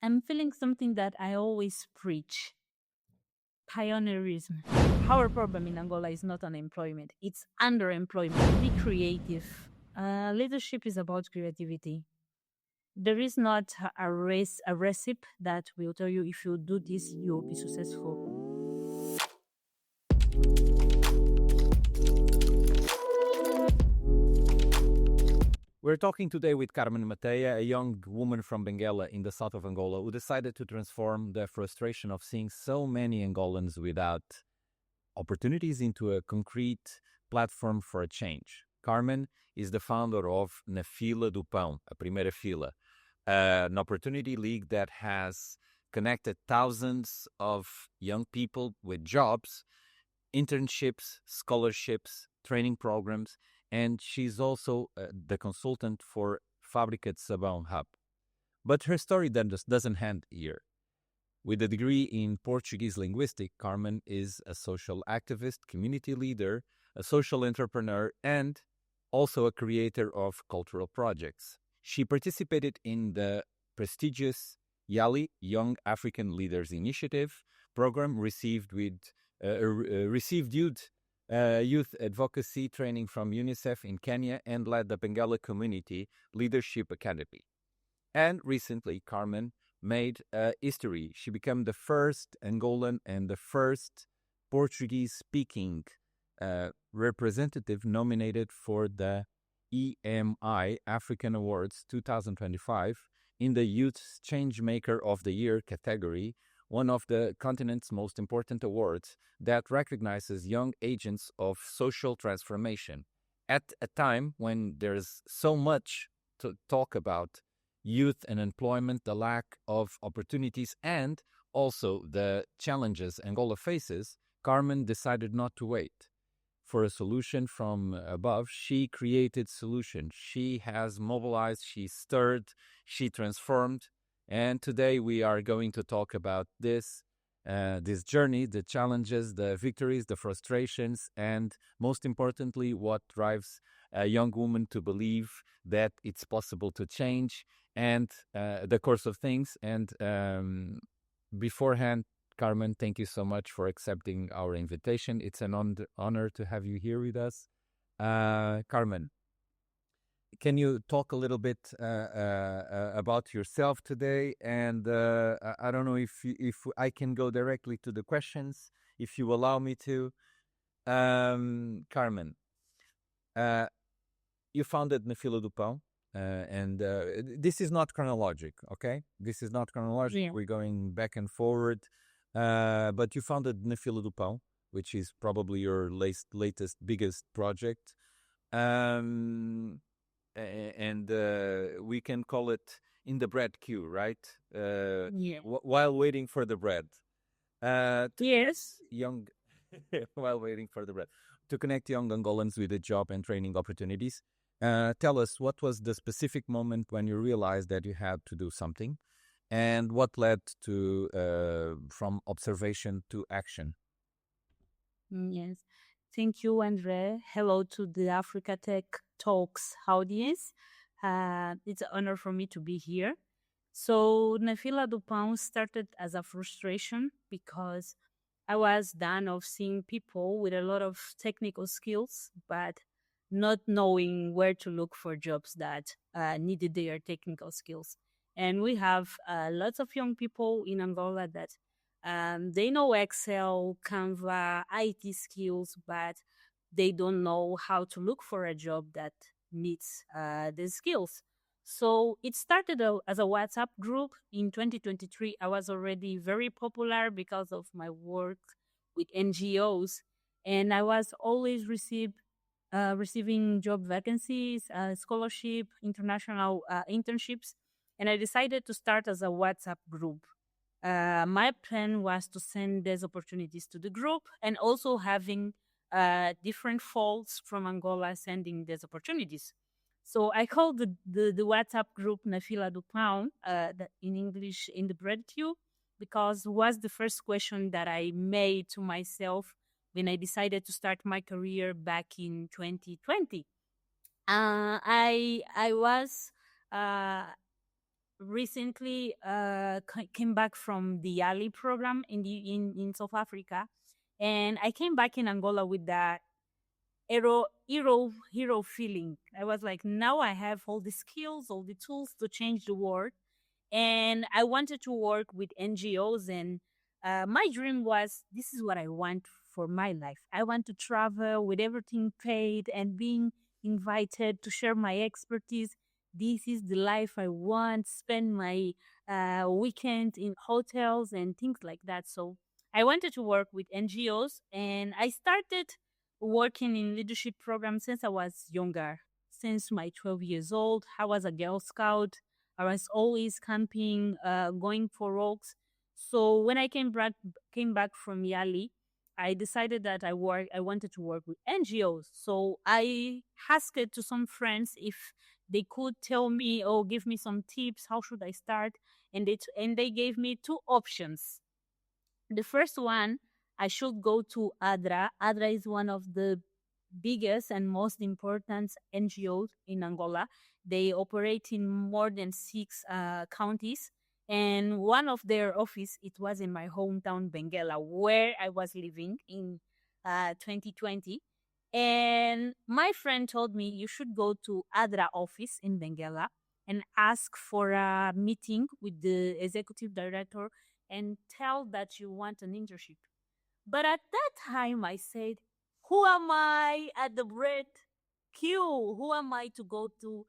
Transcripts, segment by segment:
I'm feeling something that I always preach. Pioneerism. Our problem in Angola is not unemployment, it's underemployment. Be creative. Leadership is about creativity. There is not a recipe that will tell you if you do this, you'll be successful. We're talking today with Carmen Mateia, a young woman from Benguela in the south of Angola who decided to transform the frustration of seeing so many Angolans without opportunities into a concrete platform for a change. Carmen is the founder of Nafila Dupil, a Primeira Fila, an opportunity league that has connected thousands of young people with jobs, internships, scholarships, training programs, and she's also the consultant for Fábrica de Sabão hub. But her story then just doesn't end here. With a degree in Portuguese linguistics, Carmen is a social activist, community leader, a social entrepreneur, and also a creator of cultural projects. She participated in the prestigious YALI, Young African Leaders Initiative program, received youth advocacy training from UNICEF in Kenya, and led the Benguela Community Leadership Academy. And recently, Carmen made history. She became the first Angolan and the first Portuguese-speaking representative nominated for the EMI African Awards 2025 in the Youth Changemaker of the Year category, one of the continent's most important awards that recognizes young agents of social transformation. At a time when there's so much to talk about youth and employment, the lack of opportunities, and also the challenges Angola faces, Carmen decided not to wait for a solution from above. She created solutions. She has mobilized, she stirred, she transformed. And today we are going to talk about this journey, the challenges, the victories, the frustrations, and most importantly, what drives a young woman to believe that it's possible to change and the course of things. And beforehand, Carmen, thank you so much for accepting our invitation. It's an honor to have you here with us. Carmen, can you talk a little bit about yourself today? And I don't know if I can go directly to the questions, if you allow me to. Carmen, you founded Nafila Dupil, and this is not chronologic, okay? This is not chronologic. Yeah. We're going back and forward. But you founded Nafila Dupil, which is probably your latest, biggest project. And we can call it in the bread queue, right? Yeah. While waiting for the bread. Yes. While waiting for the bread. To connect young Angolans with the job and training opportunities. Tell us, what was the specific moment when you realized that you had to do something? And what led to from observation to action? Yes. Thank you, Andre. Hello to the Africa Tech Talks audience. It's an honor for me to be here. So Nafila Dupil started as a frustration because I was done of seeing people with a lot of technical skills, but not knowing where to look for jobs that needed their technical skills. And we have lots of young people in Angola that they know Excel, Canva, IT skills, but they don't know how to look for a job that meets the skills. So it started as a WhatsApp group. In 2023, I was already very popular because of my work with NGOs, and I was always receiving job vacancies, scholarship, international internships, and I decided to start as a WhatsApp group. My plan was to send these opportunities to the group and also having different folks from Angola sending these opportunities. So I called the WhatsApp group Nafila Dupil, in English, in the bread queue, because it was the first question that I made to myself when I decided to start my career back in 2020. I was recently came back from the YALI program in South Africa, and I came back in Angola with that hero feeling. I was like, now I have all the skills, all the tools to change the world, and I wanted to work with NGOs. And my dream was, this is what I want for my life. I want to travel with everything paid and being invited to share my expertise. This is the life I want. Spend my weekend in hotels and things like that. So I wanted to work with NGOs, and I started working in leadership programs since I was younger. Since my 12 years old, I was a Girl Scout. I was always camping, going for walks. So when I came back from YALI, I decided that I wanted to work with NGOs. So I asked it to some friends if they could tell me or give me some tips. How should I start? And they gave me two options. The first one, I should go to ADRA. ADRA is one of the biggest and most important NGOs in Angola. They operate in more than six counties. And one of their office, it was in my hometown, Benguela, where I was living in 2020. And my friend told me, you should go to ADRA office in Benguela and ask for a meeting with the executive director and tell that you want an internship. But at that time, I said, who am I at the bread queue? Who am I to go to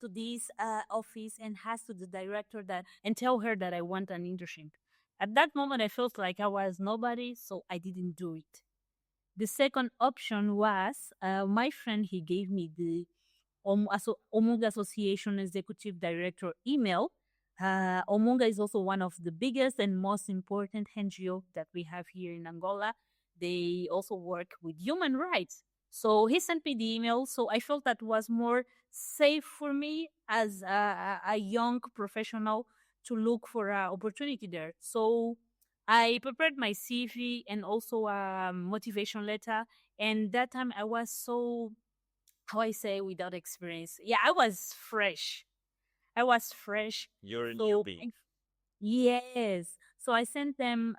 this office and ask to the director that and tell her that I want an internship? At that moment, I felt like I was nobody, so I didn't do it. The second option was my friend. He gave me the Omunga Association Executive Director email. Omunga is also one of the biggest and most important NGO that we have here in Angola. They also work with human rights. So he sent me the email. So I felt that was more safe for me as a young professional to look for an opportunity there. So I prepared my CV and also a motivation letter. And that time I was so, how I say, without experience. Yeah, I was fresh. I was fresh. You're a So newbie. yes. So I sent them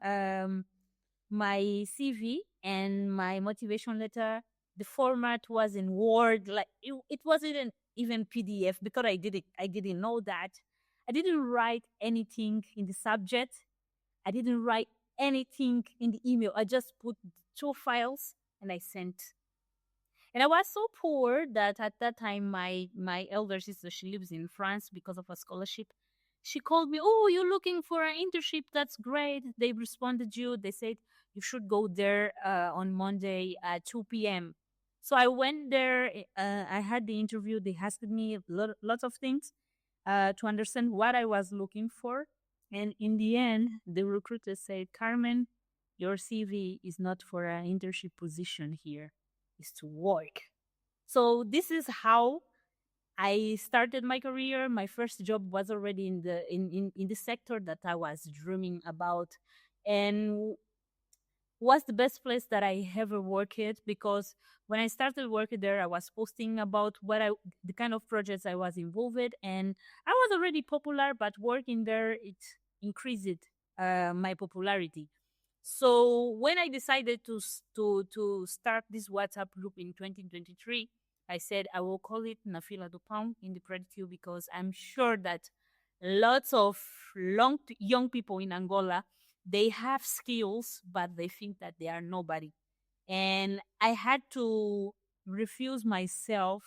my CV and my motivation letter. The format was in Word, like it wasn't even PDF because I didn't know that. I didn't write anything in the subject. I didn't write anything in the email. I just put two files and I sent. And I was so poor that at that time, my elder sister, she lives in France because of a scholarship. She called me, oh, you're looking for an internship? That's great. They responded you. They said you should go there on Monday at 2 p.m. So I went there. I had the interview. They asked me lots of things to understand what I was looking for. And in the end, the recruiter said, Carmen, your CV is not for an internship position here, it's to work. So this is how I started my career. My first job was already in the sector that I was dreaming about, and was the best place that I ever worked at, because when I started working there, I was posting about the kind of projects I was involved in, and I was already popular, but working there, it increased my popularity. So when I decided to start this WhatsApp group in 2023, I said I will call it Nafila Dupil in the credit queue, because I'm sure that lots of young people in Angola, they have skills, but they think that they are nobody. And I had to refuse myself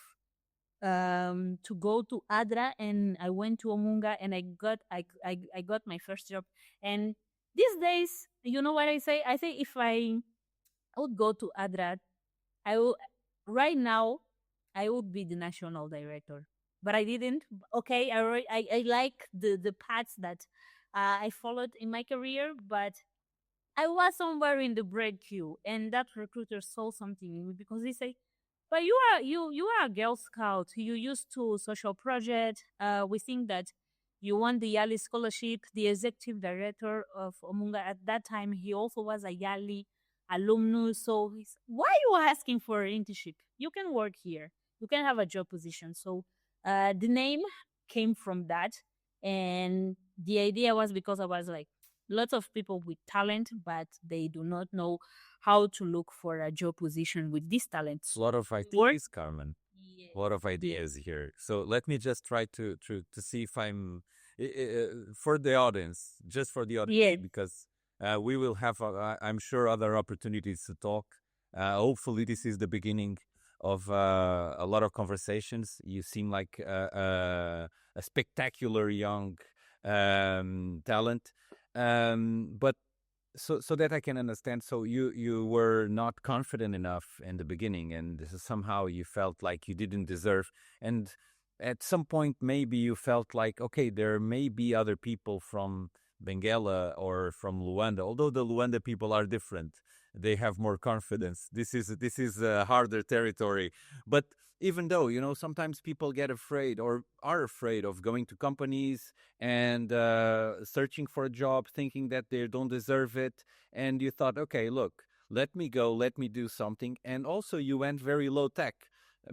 to go to Adra, and I went to Omunga, and I got my first job. And these days, you know what I say? I say if I would go to Adra, I will right now I would be the national director. But I didn't. Okay, I like the paths that I followed in my career, but I was somewhere in the bread queue, and that recruiter saw something in me, because he said, "But you are a Girl Scout. You used to social project. We think that you won the YALI scholarship." The executive director of Omunga at that time, he also was a YALI alumnus. So he's, why you asking for an internship? You can work here. You can have a job position. So the name came from that. And the idea was because I was like, lots of people with talent, but they do not know how to look for a job position with this talent. A lot of ideas, Carmen. Yes. A lot of ideas here. So let me just try to see if I'm for the audience, just for the audience, Yes. because we will have, I'm sure, other opportunities to talk. Hopefully, this is the beginning of a lot of conversations. You seem like a spectacular young talent, but so that I can understand. So you were not confident enough in the beginning, and somehow you felt like you didn't deserve. And at some point, maybe you felt like, okay, there may be other people from Benguela or from Luanda, although the Luanda people are different. They have more confidence. This is a harder territory, but even though, sometimes people get afraid or are afraid of going to companies and searching for a job, thinking that they don't deserve it. And you thought, okay, look, let me go, let me do something. And also you went very low tech,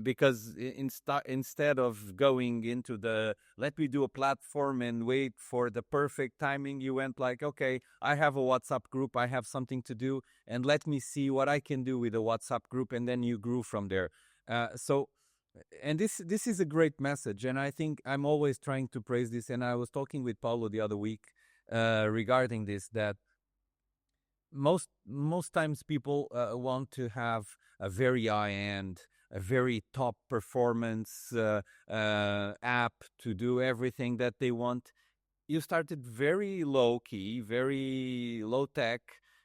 because instead of going into the let me do a platform and wait for the perfect timing, you went like, okay, I have a WhatsApp group, I have something to do, and let me see what I can do with a WhatsApp group. And then you grew from there. And this is a great message, and I think I'm always trying to praise this. And I was talking with Paulo the other week regarding this, that most times people want to have a very high end, a very top performance app to do everything that they want. You started very low key, very low tech.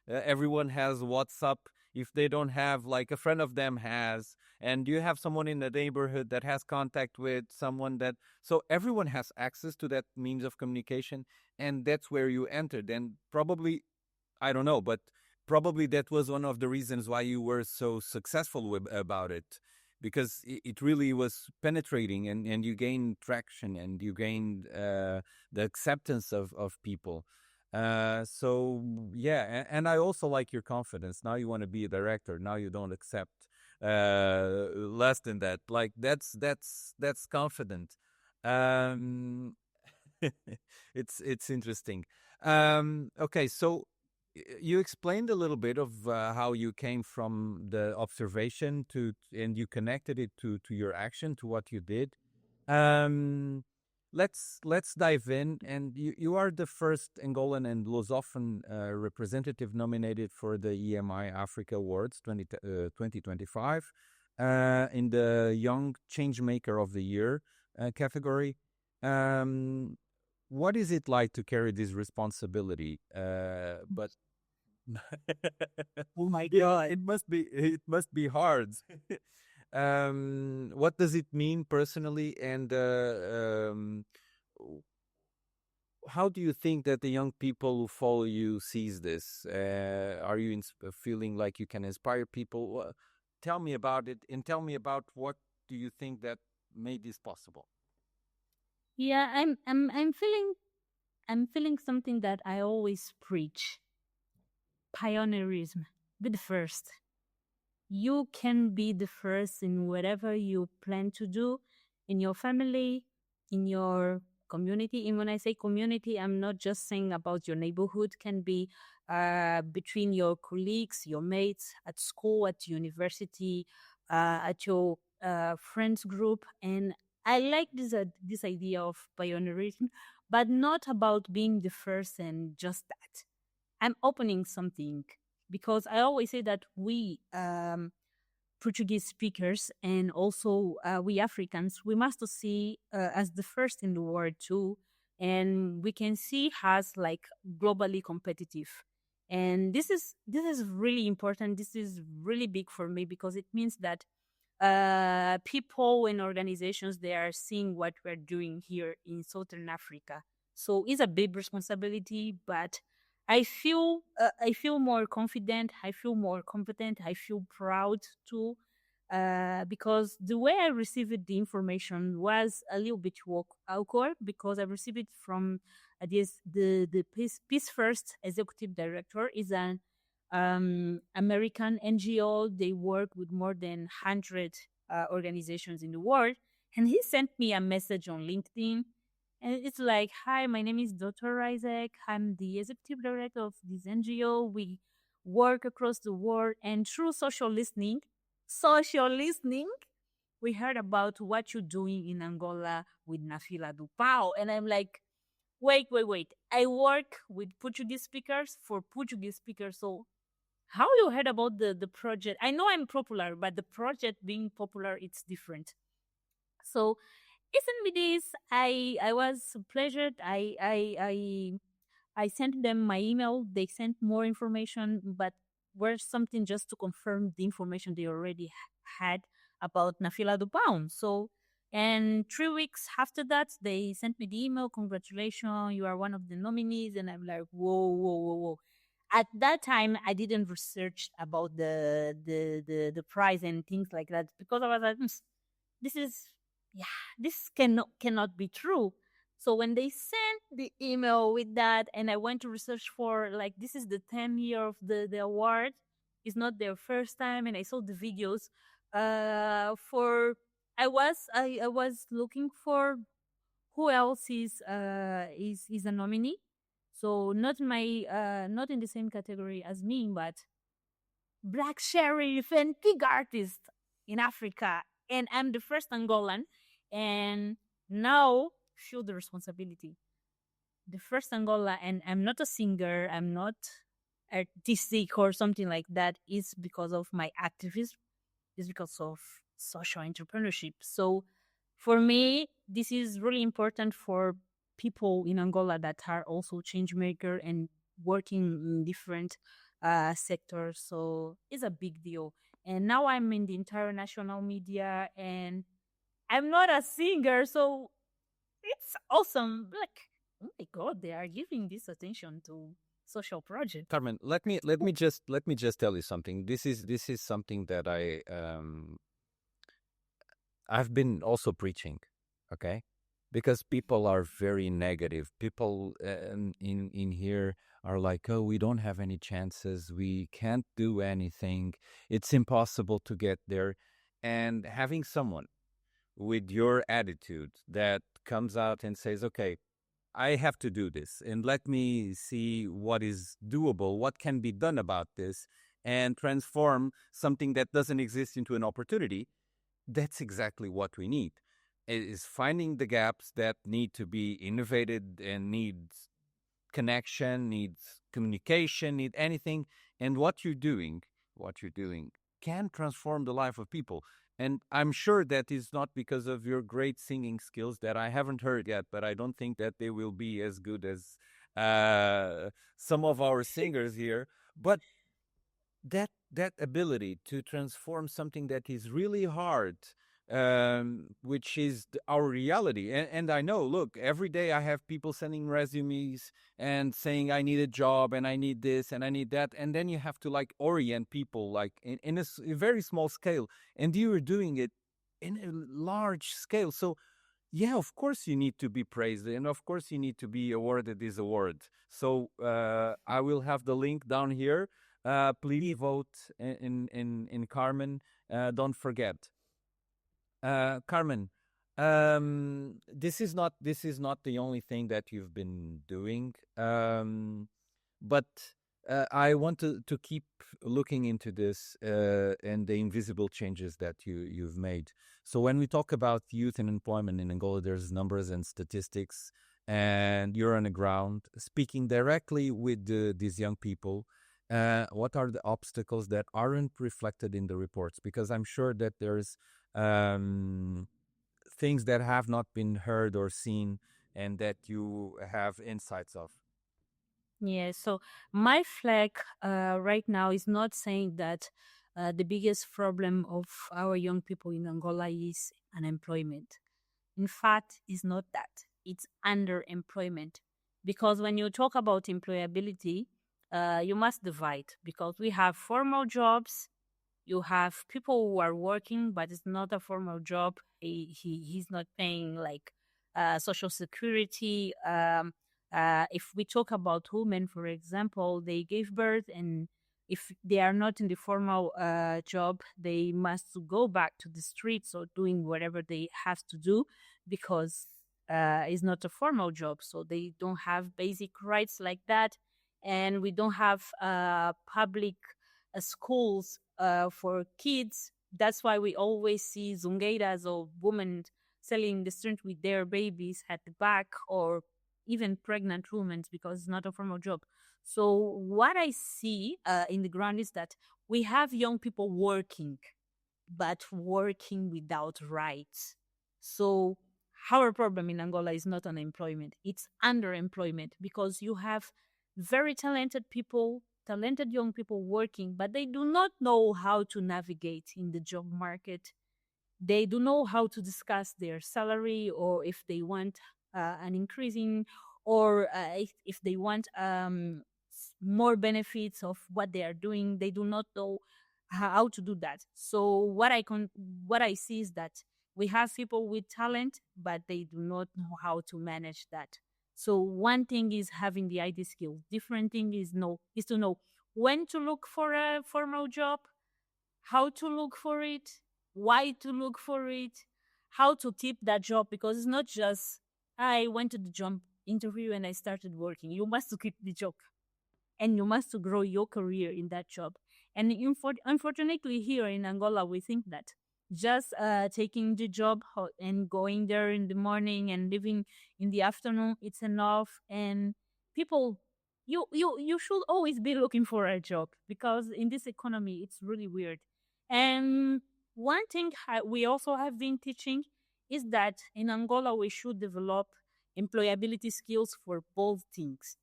Everyone has WhatsApp. If they don't have, like, a friend of them has, and you have someone in the neighborhood that has contact with someone that, so everyone has access to that means of communication, and that's where you entered. And probably, I don't know, but probably that was one of the reasons why you were so successful about it, because it really was penetrating, and you gained traction, and you gained the acceptance of people. So yeah, and I also like your confidence. Now you want to be a director. Now you don't accept less than that. Like, that's confident. Um, it's interesting. Okay, so you explained a little bit of how you came from the observation and you connected it to your action, to what you did. Um, let's dive in. And you are the first Angolan and Lusophone representative nominated for the EMI Africa Awards 2025 in the Young Changemaker of the Year category. What is it like to carry this responsibility? But Oh my God. it must be hard. What does it mean personally, and how do you think that the young people who follow you sees this? Are you feeling like you can inspire people? Tell me about it, and tell me about what do you think that made this possible. Yeah, I'm feeling something that I always preach. Pioneerism. Be the first. You can be the first in whatever you plan to do, in your family, in your community. And when I say community, I'm not just saying about your neighborhood. Can be between your colleagues, your mates at school, at university, at your friends group. And I like this idea of pioneerism, but not about being the first and just that. I'm opening something, because I always say that we Portuguese speakers and also we Africans, we must see as the first in the world too, and we can see as like globally competitive. And this is really important. This is really big for me, because it means that people and organizations, they are seeing what we're doing here in Southern Africa. So it's a big responsibility, but I feel more confident. I feel more competent. I feel proud too, because the way I received the information was a little bit awkward, because I received it from the Peace First executive director is an American NGO. They work with more than 100 organizations in the world, and he sent me a message on LinkedIn, And it's like, hi, my name is Dr. Isaac. I'm the executive director of this NGO. We work across the world, and through social listening, we heard about what you're doing in Angola with Nafila Dupil. And I'm like, wait. I work with Portuguese speakers for Portuguese speakers. So how you heard about the project? I know I'm popular, but the project being popular, it's different. So he sent me this. I was pleasured. I sent them my email. They sent more information, but were something just to confirm the information they already had about Nafila Dupaun. So, and 3 weeks after that, they sent me the email. Congratulations, you are one of the nominees. And I'm like, whoa. At that time, I didn't research about the prize and things like that because I was like, this is this cannot be true. So when they sent the email with that, and I went to research for like this is the 10th year of the award. It's not their first time, and I saw the videos. For I was looking for who else is a nominee. So not in the same category as me, but Black Sheriff and Pig Artist in Africa. And I'm the first Angolan. And now feel the responsibility. The first Angola, and I'm not a singer, I'm not artistic or something like that, is because of my activism, is because of social entrepreneurship. So for me, this is really important for people in Angola that are also change maker and working in different sectors. So it's a big deal. And now I'm in the international media, and I'm not a singer, so it's awesome. Like, oh my god, they are giving this attention to social project. Carmen, let me just tell you something. This is something that I've been also preaching, okay? Because people are very negative. People in here are like, "Oh, we don't have any chances. We can't do anything. It's impossible to get there." And having someone with your attitude that comes out and says, "Okay, I have to do this, and let me see what is doable, what can be done about this, and transform something that doesn't exist into an opportunity." That's exactly what we need. It is finding the gaps that need to be innovated and needs connection, needs communication, need anything. And what you're doing can transform the life of people. And I'm sure that is not because of your great singing skills that I haven't heard yet, but I don't think that they will be as good as some of our singers here. But that ability to transform something that is really hard, which is our reality. And I know, look, every day I have people sending resumes and saying I need a job and I need this and I need that, and then you have to like orient people like in a very small scale, and you are doing it in a large scale. So yeah, of course you need to be praised, and of course you need to be awarded this award. So I will have the link down here. Please vote in Carmen. Don't forget, Carmen. This is not the only thing that you've been doing. But I want to keep looking into this and the invisible changes that you've made. So when we talk about youth and employment in Angola, there's numbers and statistics, and you're on the ground speaking directly with these young people. What are the obstacles that aren't reflected in the reports? Because I'm sure that there's things that have not been heard or seen and that you have insights of. Yeah, so my flag right now is not saying that the biggest problem of our young people in Angola is unemployment. In fact, it's not that. It's underemployment. Because when you talk about employability, you must divide because we have formal jobs, you have people who are working, but it's not a formal job. He's not paying like social security. If we talk about women, for example, they gave birth, and if they are not in the formal job, they must go back to the streets or doing whatever they have to do because is not a formal job, so they don't have basic rights like that, and we don't have public schools for kids. That's why we always see zungeiras or women selling the street with their babies at the back, or even pregnant women, because it's not a formal job. So what I see in the ground is that we have young people working, but working without rights. So our problem in Angola is not unemployment, it's underemployment, because you have very talented people, talented young people working, but they do not know how to navigate in the job market. They don't know how to discuss their salary, or if they want an increasing, or if they want more benefits of what they are doing. They do not know how to do that. So what I see is that we have people with talent, but they do not know how to manage that. So one thing is having the ID skills. Different thing is to know when to look for a formal job, how to look for it, why to look for it, how to keep that job, because it's not just I went to the job interview and I started working. You must keep the job, and you must grow your career in that job. And unfortunately, here in Angola, we think that just taking the job and going there in the morning and leaving in the afternoon, it's enough. And people, you should always be looking for a job, because in this economy, it's really weird. And one thing we also have been teaching is that in Angola, we should develop employability skills for both things.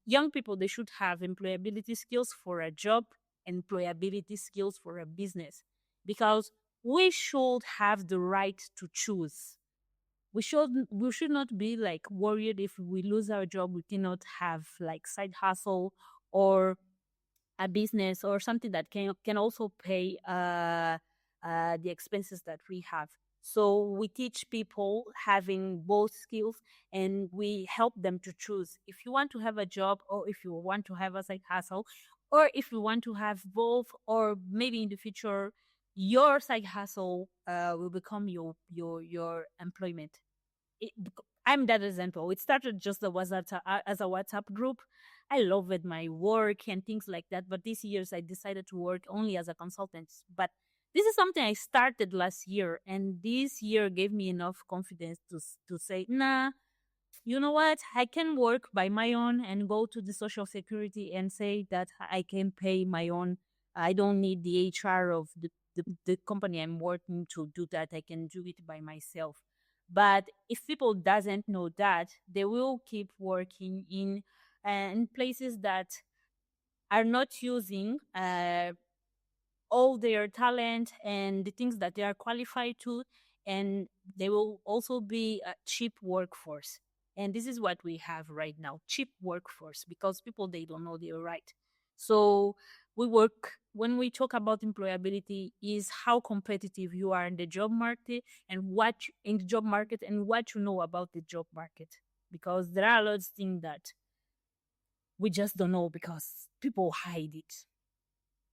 Young people, they should have employability skills for a job, employability skills for a business, because we should have the right to choose. We should not be like worried if we lose our job, we cannot have like side hustle or a business or something that can also pay the expenses that we have. So we teach people having both skills, and we help them to choose if you want to have a job, or if you want to have a side hustle, or if you want to have both, or maybe in the future your side hustle will become your employment. I'm that example. It started just as a WhatsApp group. I loved my work and things like that. But these years, I decided to work only as a consultant. But this is something I started last year, and this year gave me enough confidence to say, nah, you know what? I can work by my own and go to the social security and say that I can pay my own. I don't need the HR of the company I'm working to do that. I can do it by myself. But if people doesn't know that, they will keep working in places that are not using all their talent and the things that they are qualified to, and they will also be a cheap workforce. And this is what we have right now, cheap workforce, because people, they don't know their right. So when we talk about employability, is how competitive you are in the job market, and what you know about the job market, because there are lots of things that we just don't know because people hide it.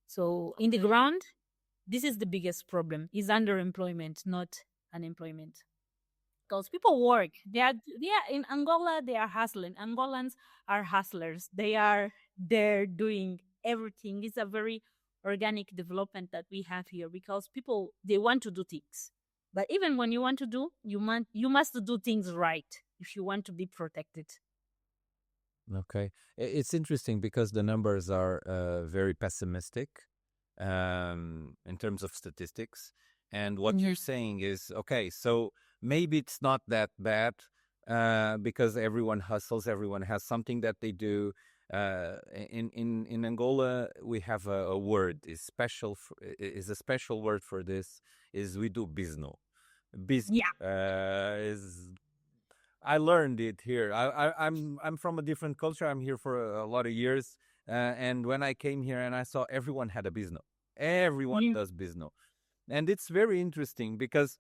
So in the ground, this is the biggest problem, is underemployment, not unemployment. Because people work. They are in Angola, they are hustling. Angolans are hustlers. They're doing everything. It's a very organic development that we have here, because people, they want to do things. But even when you want to do, you must do things right if you want to be protected. Okay. It's interesting because the numbers are very pessimistic in terms of statistics. And what you're saying is, okay, so maybe it's not that bad because everyone hustles, everyone has something that they do. In Angola, we have a word is a special word for this, is we do business. Is I learned it here. I'm from a different culture. I'm here for a lot of years, and when I came here and I saw everyone had a business, everyone does business, and it's very interesting because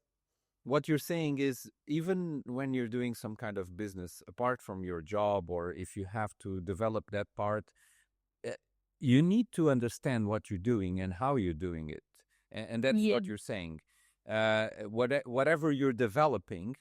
what you're saying is even when you're doing some kind of business apart from your job, or if you have to develop that part, you need to understand what you're doing and how you're doing it, and that's what you're saying. Whatever you're developing.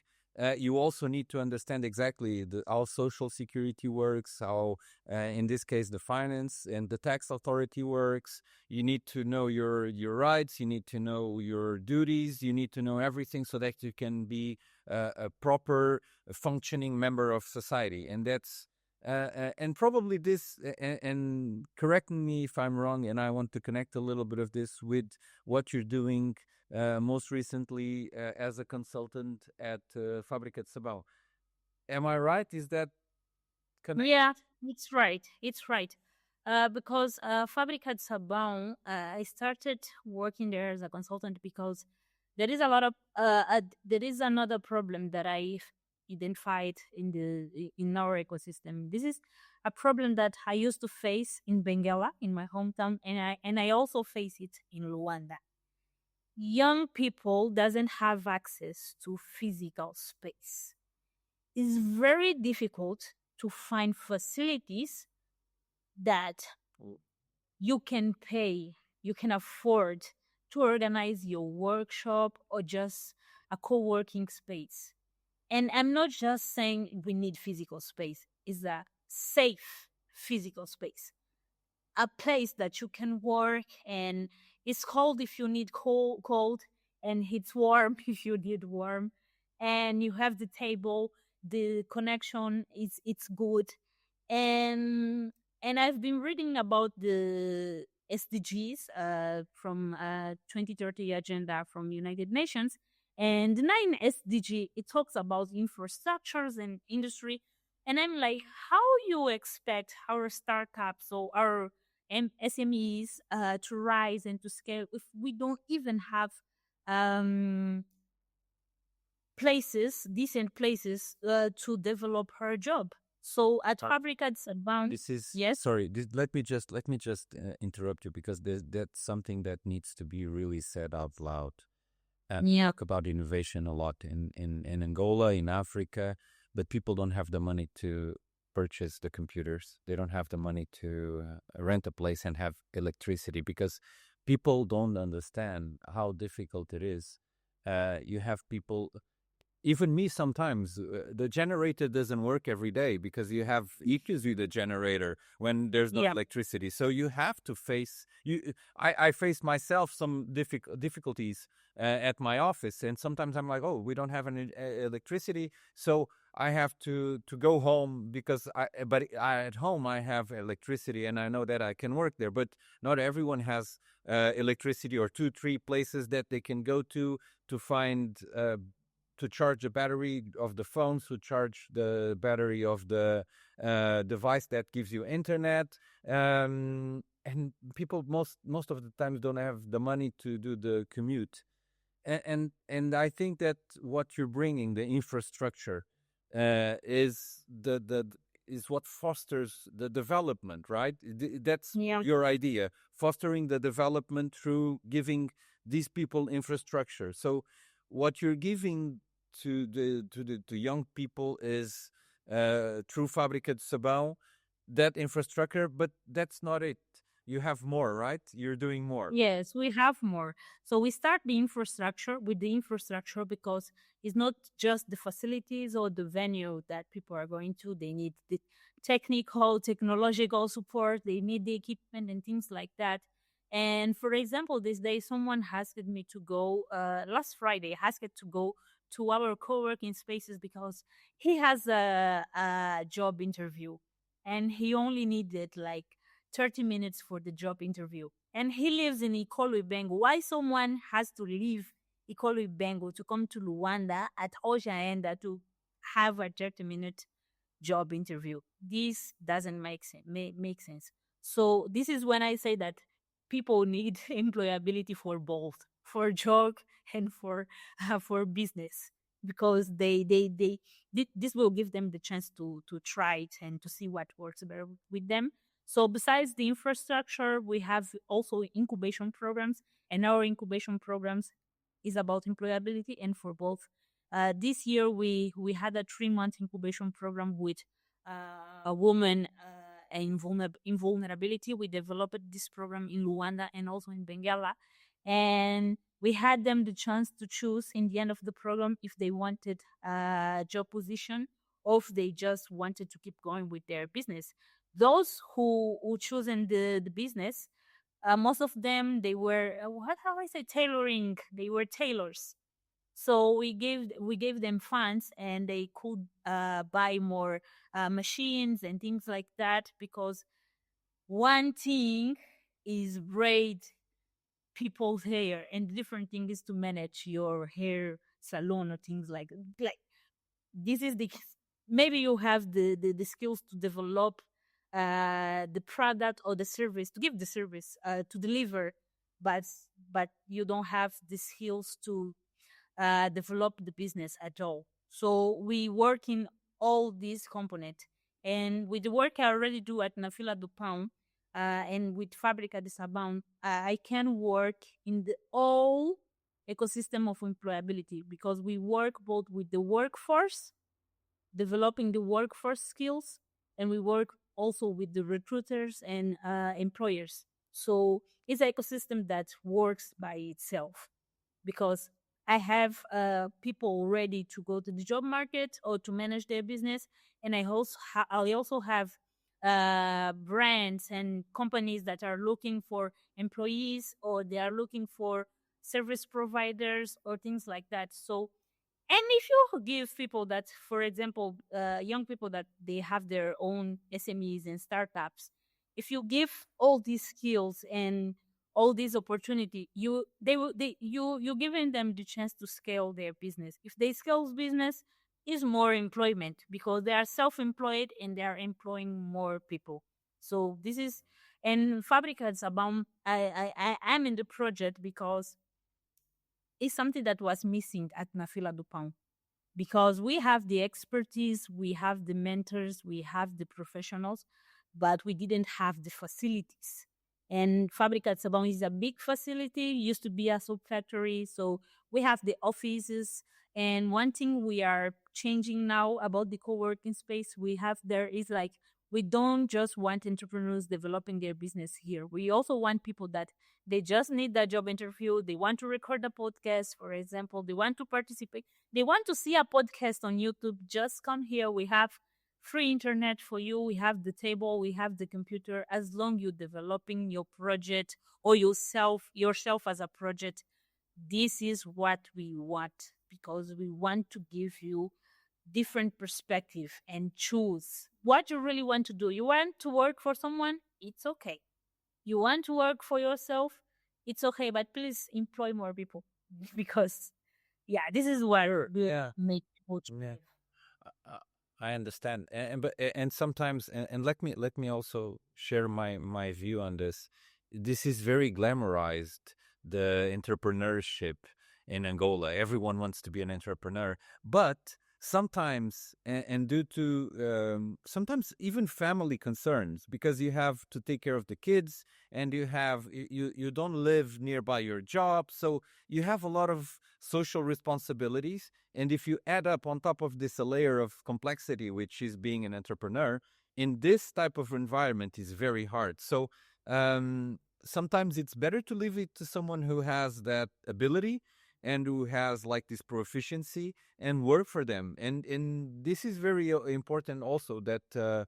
you also need to understand exactly how social security works, how, in this case, the finance and the tax authority works. You need to know your rights. You need to know your duties. You need to know everything so that you can be a proper functioning member of society. And that's and probably this, and correct me if I'm wrong, and I want to connect a little bit of this with what you're doing most recently as a consultant at Fábrica de Sabão. Am I right? Is that connected? Yeah, it's right. It's right. Because Fabricate Sabon, I started working there as a consultant because there is a lot of there is another problem that I identified in our ecosystem. This is a problem that I used to face in Benguela, in my hometown, and I also face it in Luanda. Young people doesn't have access to physical space. It's very difficult to find facilities that you can pay, you can afford to organize your workshop or just a co-working space. And I'm not just saying we need physical space, it's a safe physical space. A place that you can work, and it's cold if you need cold, and it's warm if you need warm, and you have the table, the connection is it's good, and I've been reading about the SDGs from 2030 agenda from United Nations, and the 9 SDG, it talks about infrastructures and industry, and I'm like, how you expect our startups or our SMEs to rise and to scale if we don't even have um, decent places to develop her job. So at Fabricate Sabon, This is yes, sorry. Let me just interrupt you because that's something that needs to be really said out loud. And we yeah, talk about innovation a lot in Angola, in Africa, but people don't have the money to purchase the computers. They don't have the money to rent a place and have electricity because people don't understand how difficult it is. You have people, even me sometimes, the generator doesn't work every day because you have issues with the generator when there's no yeah, electricity. So you have to face I face myself some difficulties at my office, and sometimes I'm like, oh, we don't have any electricity, so I have to go home because at home I have electricity and I know that I can work there, but not everyone has electricity or 2-3 places that they can go to find to charge the battery of the phones, to charge the battery of the device that gives you internet. And people most of the times don't have the money to do the commute. And I think that what you're bringing, the infrastructure, is is what fosters the development, right? That's yeah. your idea, fostering the development through giving these people infrastructure. So what you're giving to the young people is through Fábrica de Sabão, that infrastructure, but that's not it. You have more, right? You're doing more. Yes, we have more. So we start the infrastructure with the infrastructure because it's not just the facilities or the venue that people are going to. They need the technological support. They need the equipment and things like that. And for example, this day someone asked me to go. Last Friday, asked to go to our co-working spaces because he has a job interview, and he only needed like 30 minutes for the job interview. And he lives in Ikolu Bengo. Why someone has to leave Ikolu Bengo to come to Luanda at Ojaenda to have a 30-minute job interview? This doesn't make sense. So this is when I say that people need employability for both, for job and for business, because this will give them the chance to try it and to see what works better with them. So besides the infrastructure, we have also incubation programs, and our incubation programs is about employability and for both. This year, we had a 3-month incubation program with a woman in vulnerability. We developed this program in Luanda and also in Benguela, and We had them the chance to choose in the end of the program if they wanted a job position or if they just wanted to keep going with their business. Those who chosen the business, most of them, they were how I say tailoring. They were tailors. So we gave them funds and they could buy more machines and things like that, because one thing is braid people's hair and the different thing is to manage your hair salon or things like this is the maybe you have the skills to develop the product or the service, to give the service, to deliver, but but you don't have the skills to develop the business at all. So we work in all these components. And with the work I already do at Nafila Dupil, and with Fábrica de Sabão, I can work in the whole ecosystem of employability, because we work both with the workforce, developing the workforce skills, and we work also with the recruiters and employers. So it's an ecosystem that works by itself, because I have people ready to go to the job market or to manage their business, and I also have brands and companies that are looking for employees, or they are looking for service providers or things like that. So, and if you give people that, for example, young people that they have their own SMEs and startups, if you give all these skills and all these opportunity, you're giving them the chance to scale their business. If they scale business, is more employment, because they are self-employed and they are employing more people. So this is, and Fabricate Sabon, I'm in the project because it's something that was missing at Nafila Dupont, because we have the expertise, we have the mentors, we have the professionals, but we didn't have the facilities. And Fabricate Sabon is a big facility, used to be a soap factory. So we have the offices. And one thing we are changing now about the co-working space we have there is like, we don't just want entrepreneurs developing their business here. We also want people that they just need that job interview. They want to record a podcast, for example. They want to participate. They want to see a podcast on YouTube. Just come here. We have free internet for you. We have the table. We have the computer. As long you're developing your project or yourself as a project, this is what we want, because we want to give you different perspective and choose what you really want to do. You want to work for someone? It's okay. You want to work for yourself? It's okay, but please employ more people because, yeah, this is what make people Yeah. I understand, and sometimes, and let me also share my view on this. This is very glamorized, the entrepreneurship in Angola. Everyone wants to be an entrepreneur, but sometimes, and due to sometimes even family concerns, because you have to take care of the kids, and you don't live nearby your job, so you have a lot of social responsibilities. And if you add up on top of this a layer of complexity, which is being an entrepreneur, in this type of environment is very hard. So sometimes it's better to leave it to someone who has that ability and who has like this proficiency, and work for them. And this is very important also, that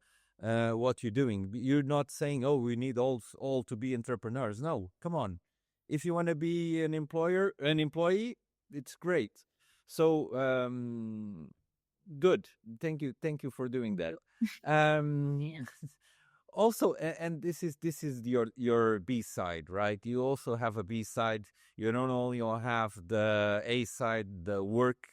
what you're doing. You're not saying, oh, we need all to be entrepreneurs. No, come on. If you want to be an employee, it's great. So good. Thank you for doing that. Yeah. Also, and this is your B side, right? You also have a B side. You don't only have the A side, the work,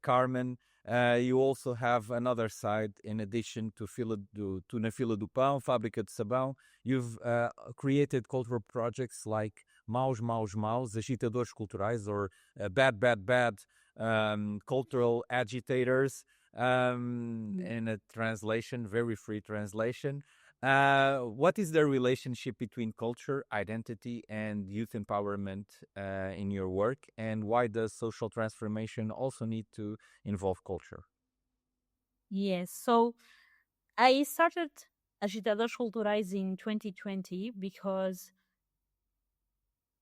Carmen. You also have another side in addition to Nafila do Pão, Fábrica de Sabão. You've created cultural projects like Maus, agitadores culturais, or bad cultural agitators, in a translation, very free translation. What is the relationship between culture, identity, and youth empowerment in your work? And why does social transformation also need to involve culture? Yes. So I started Agitadores Culturais in 2020 because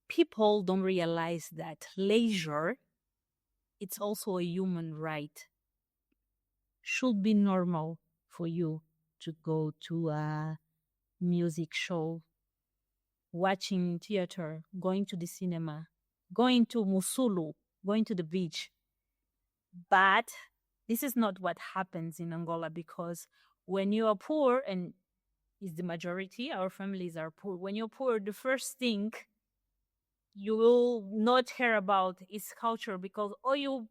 people don't realize that leisure, it's also a human right. Should be normal for you to go to a music show, watching theater, going to the cinema, going to Musulu, going to the beach. But this is not what happens in Angola, because when you are poor, and is the majority, our families are poor. When you're poor, the first thing you will not hear about is culture, because or you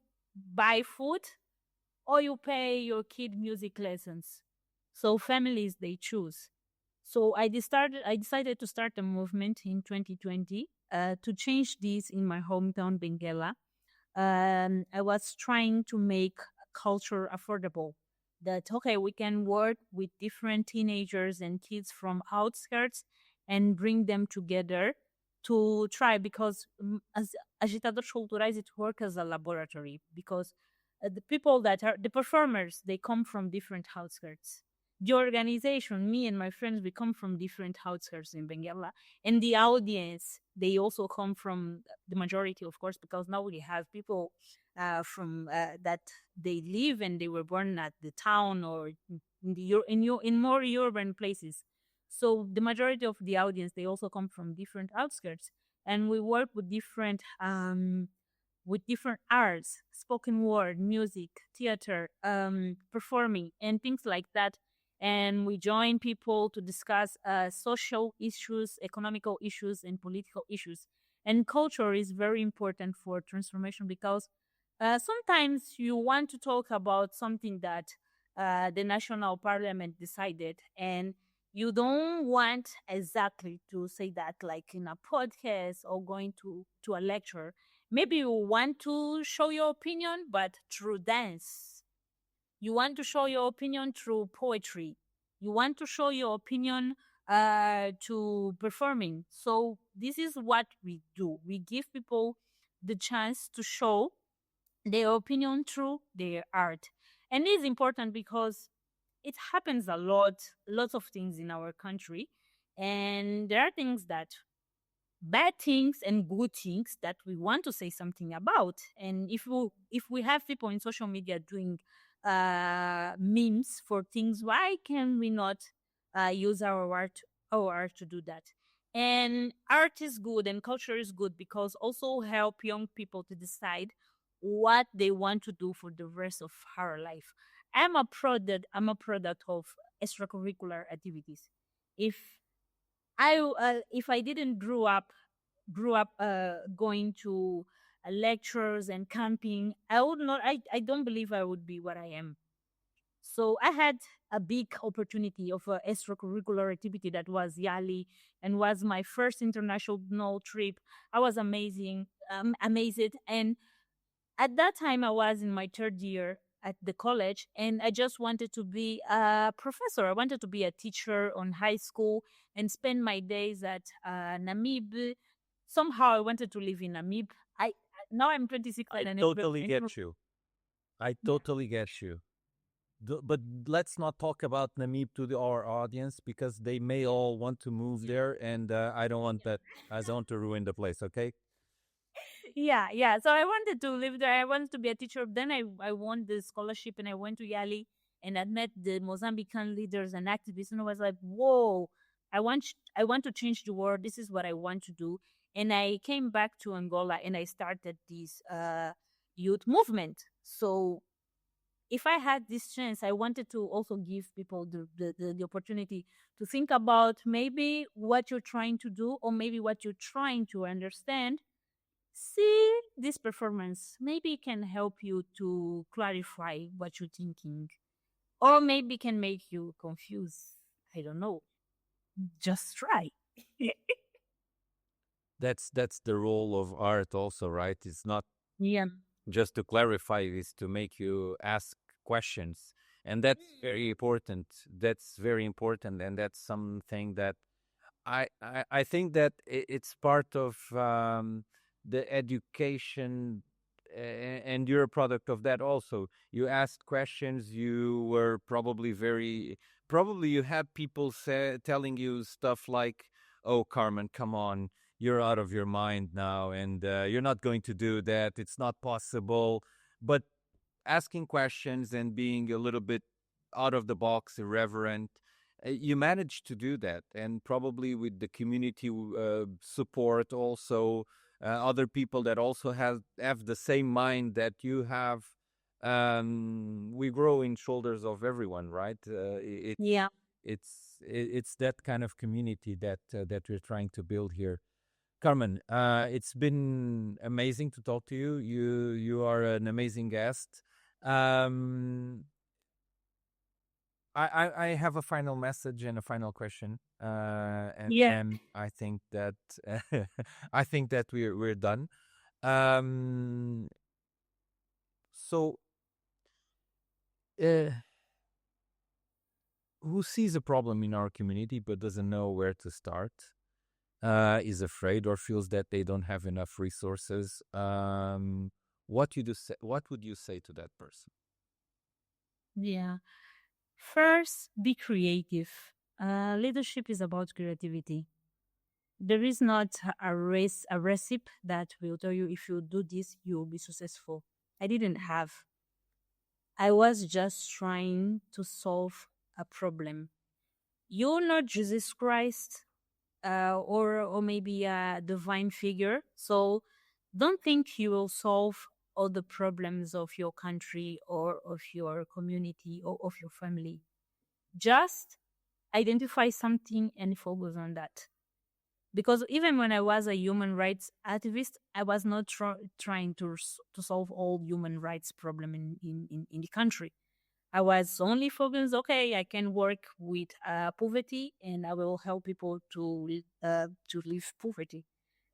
buy food or you pay your kid music lessons. So families, they choose. So I decided to start a movement in 2020 to change this in my hometown, Benguela. I was trying to make culture affordable. That okay, we can work with different teenagers and kids from outskirts and bring them together to try, because as agitadores culturais, it works as a laboratory, because the people that are the performers, they come from different outskirts. The organization, me and my friends, we come from different outskirts in Benguela, and the audience, they also come from the majority, of course, because now we have people from that they live and they were born at the town or in more urban places. So the majority of the audience, they also come from different outskirts, and we work with different arts, spoken word, music, theater, performing, and things like that. And we join people to discuss social issues, economical issues, and political issues. And culture is very important for transformation, because sometimes you want to talk about something that the national parliament decided, and you don't want exactly to say that like in a podcast or going to a lecture. Maybe you want to show your opinion, but through dance. You want to show your opinion through poetry. You want to show your opinion to performing. So this is what we do. We give people the chance to show their opinion through their art. And it's important because it happens a lot, lots of things in our country. And there are things that bad things and good things that we want to say something about. And if we have people in social media doing memes for things, why can we not use our art to do that? And art is good and culture is good, because also help young people to decide what they want to do for the rest of our life. I'm a product of extracurricular activities. If I didn't grew up going to lectures and camping, I don't believe I would be what I am. So I had a big opportunity of a extracurricular activity that was YALI, and was my first international trip. I was amazed. And at that time, I was in my third year at the college, and I just wanted to be a professor. I wanted to be a teacher on high school and spend my days at Namib. Somehow I wanted to live in Namib. Now I'm 26 I and I never totally get you. I totally get you. But let's not talk about Namib to our audience, because they may all want to move there, and I don't want that. I don't want to ruin the place. Okay. yeah. So I wanted to live there. I wanted to be a teacher. Then I won the scholarship and I went to YALI, and I met the Mozambican leaders and activists, and I was like, whoa, I want to change the world. This is what I want to do. And I came back to Angola and I started this youth movement. So if I had this chance, I wanted to also give people the opportunity to think about maybe what you're trying to do, or maybe what you're trying to understand. See this performance. Maybe it can help you to clarify what you're thinking, or maybe can make you confused. I don't know. Just try. That's the role of art, also, right? It's not Yeah. just to clarify, is to make you ask questions, and that's very important. That's very important, and that's something that I think that it's part of the education, and you're a product of that also. You asked questions. You were probably you had people telling you stuff like, "Oh, Carmen, come on, you're out of your mind now, and you're not going to do that. It's not possible. But asking questions and being a little bit out of the box, irreverent, you managed to do that, and probably with the community support also, other people that also have the same mind that you have. We grow in shoulders of everyone, right? Yeah. It's that kind of community that that we're trying to build here. Carmen, it's been amazing to talk to you. You are an amazing guest. Um, I have a final message and a final question, and Yeah. then I think that I think that we're done. Um, so, uh, who sees a problem in our community but doesn't know where to start, is afraid or feels that they don't have enough resources? What would you say to that person? Yeah. First, be creative. Leadership is about creativity. There is not a recipe that will tell you if you do this, you will be successful. I didn't have. I was just trying to solve a problem. You're not Jesus Christ, or maybe a divine figure. So don't think you will solve all the problems of your country or of your community or of your family. Just identify something and focus on that. Because even when I was a human rights activist, I was not trying to solve all human rights problem in the country. I was only focused, okay, I can work with poverty and I will help people to leave poverty.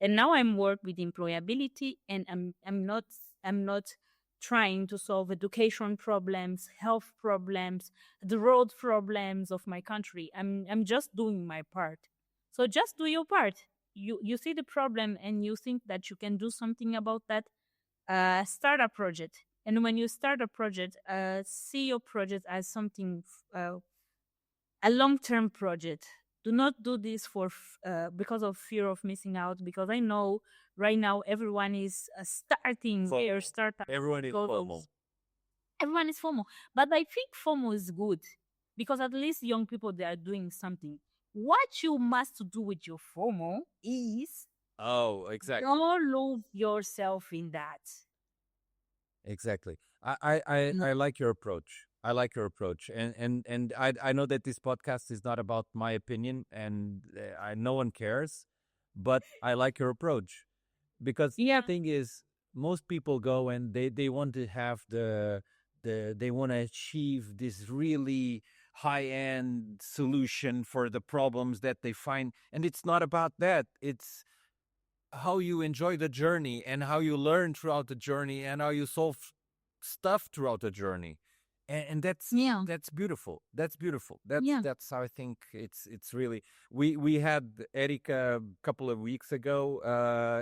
And now I'm work with employability, and I'm not trying to solve education problems, health problems, the road problems of my country. I'm just doing my part. So just do your part. You see the problem and you think that you can do something about that. Start a project, and when you start a project, see your project as something, a long-term project. Do not do this because of fear of missing out. Because I know right now everyone is starting their startup. Everyone is FOMO. Everyone is FOMO, but I think FOMO is good because at least young people, they are doing something. What you must do with your FOMO is Oh, exactly. don't lose yourself in that. Exactly. I like your approach. I like your approach, and I know that this podcast is not about my opinion, and no one cares, but I like your approach, because Yeah. the thing is, most people go and they want to have they want to achieve this really high end solution for the problems that they find, and it's not about that. It's how you enjoy the journey and how you learn throughout the journey and how you solve stuff throughout the journey, and Yeah. that's beautiful. That's beautiful. Yeah. That's how I think it's really. We had Erika a couple of weeks ago,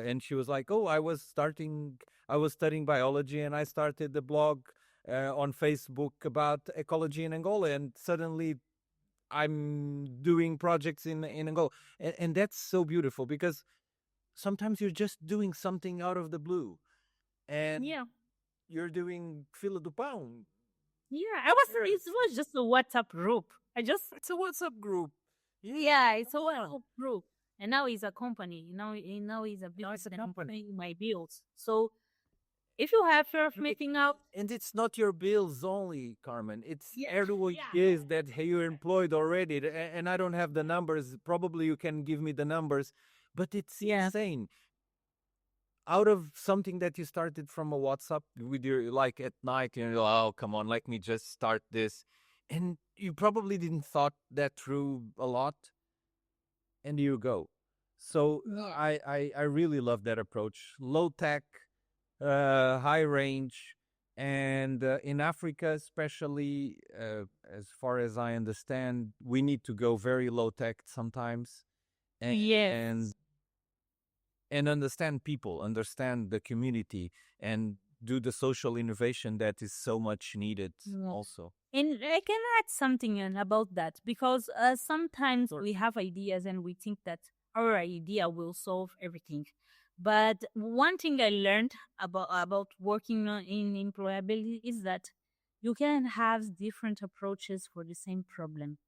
and she was like, "Oh, I was studying biology, and I started the blog on Facebook about ecology in Angola, and suddenly I'm doing projects in Angola," and that's so beautiful, because sometimes you're just doing something out of the blue, and Yeah. you're doing Fila do Pão. Yeah. It was just a WhatsApp group. It's a WhatsApp group. Yeah, it's a WhatsApp group. And now it's a company. Now it's a business. It's a And I'm company. paying my bills. So if you have fear of missing out, And it's not your bills only, Carmen. It's Yeah. everyone Yeah. is that you're employed already. And I don't have the numbers. Probably you can give me the numbers. But it's Yeah. insane. Out of something that you started from a WhatsApp with your, like, at night, oh, come on, let me just start this. And you probably didn't thought that through a lot, and you go. So Yeah. I really love that approach. Low tech, high range, and in Africa, especially, as far as I understand, we need to go very low tech sometimes, and Yes. and understand people, understand the community, and do the social innovation that is so much needed Yeah. also. And I can add something in about that because sometimes Sure. we have ideas and we think that our idea will solve everything. But one thing I learned about working in employability is that you can have different approaches for the same problem.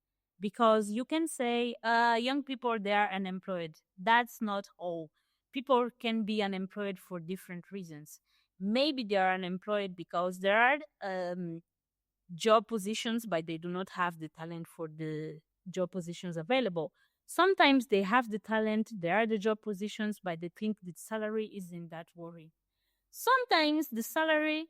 Because you can say, young people, they are unemployed. That's not all. People can be unemployed for different reasons. Maybe they are unemployed because there are job positions, but they do not have the talent for the job positions available. Sometimes they have the talent, there are the job positions, but they think the salary isn't that worry. Sometimes the salary,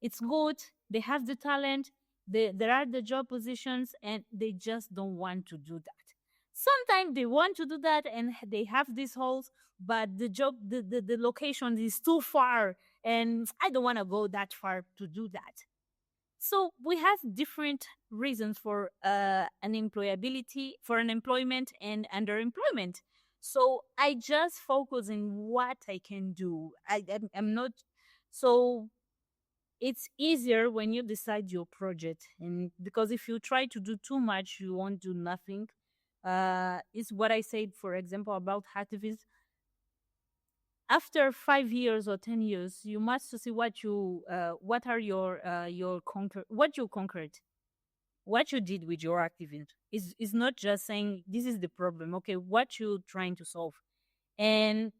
it's good, they have the talent, there are the job positions, and they just don't want to do that. Sometimes they want to do that and they have these holes, but the job, the location is too far, and I don't want to go that far to do that. So we have different reasons for unemployability, for unemployment and underemployment. So I just focus on what I can do. I'm not so. It's easier when you decide your project, and because if you try to do too much, you won't do nothing. It's what I said, for example, about activism. After 5 years or 10 years, you must see what are your what you conquered, what you did with your activism. Is not just saying this is the problem. Okay, what you trying to solve, and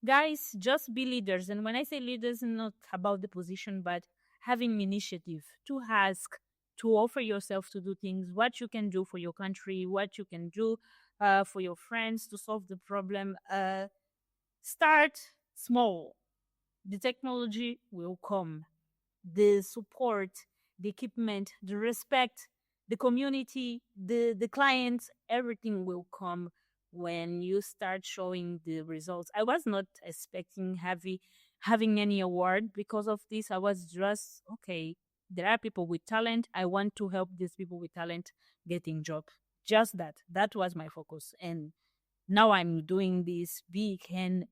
guys, just be leaders. And when I say leaders, not about the position, but having initiative to ask, to offer yourself to do things, what you can do for your country, what you can do for your friends to solve the problem. Start small. The technology will come. The support, the equipment, the respect, the community, the clients, everything will come when you start showing the results. I was not expecting having any award because of this. I was just okay. There are people with talent. I want to help these people with talent getting job. Just that. That was my focus, and now I'm doing this big, and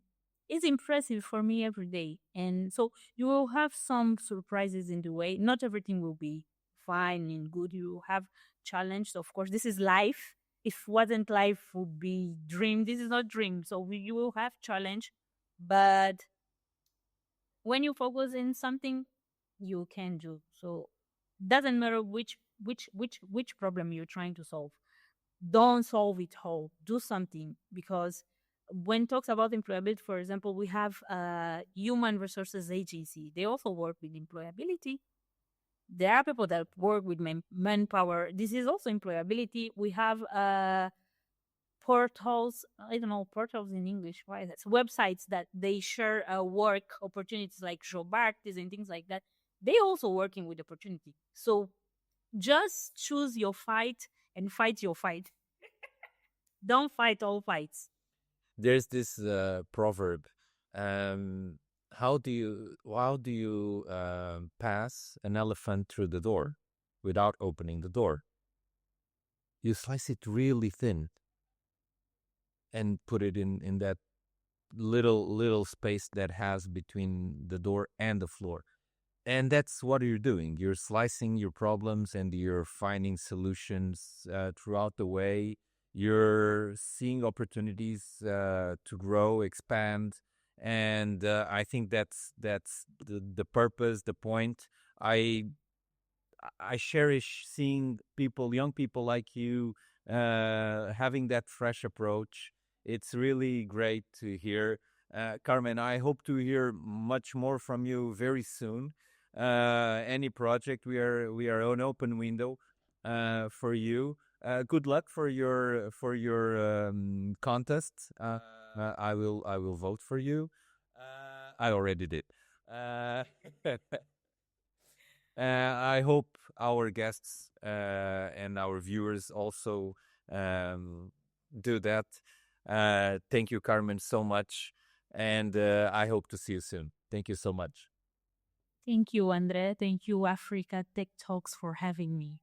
it's impressive for me every day. And so you will have some surprises in the way. Not everything will be fine and good. You will have challenges. Of course, this is life. If wasn't life, would be dream. This is not dream. So you will have challenge, but when you focus in something, you can do. So doesn't matter which problem you're trying to solve, don't solve it whole. Do something, because when talks about employability, for example, we have human resources agency. They also work with employability. There are people that work with manpower. This is also employability. We have portals. I don't know portals in English. Why is that? So websites that they share work opportunities like job artists and things like that. They also working with opportunity. So just choose your fight and fight your fight. Don't fight all fights. There's this proverb. Um, how do you pass an elephant through the door without opening the door? You slice it really thin and put it in that little space that has between the door and the floor. And that's what you're doing. You're slicing your problems and you're finding solutions throughout the way. You're seeing opportunities to grow, expand, and I think that's the purpose, the point. I cherish seeing people, young people like you, having that fresh approach. It's really great to hear. Carmen, I hope to hear much more from you very soon. Any project, we are an open window for you. Good luck for your contest. I will vote for you. I already did. I hope our guests and our viewers also do that. Thank you, Carmen, so much. And I hope to see you soon. Thank you so much. Thank you, Andre. Thank you, Africa Tech Talks, for having me.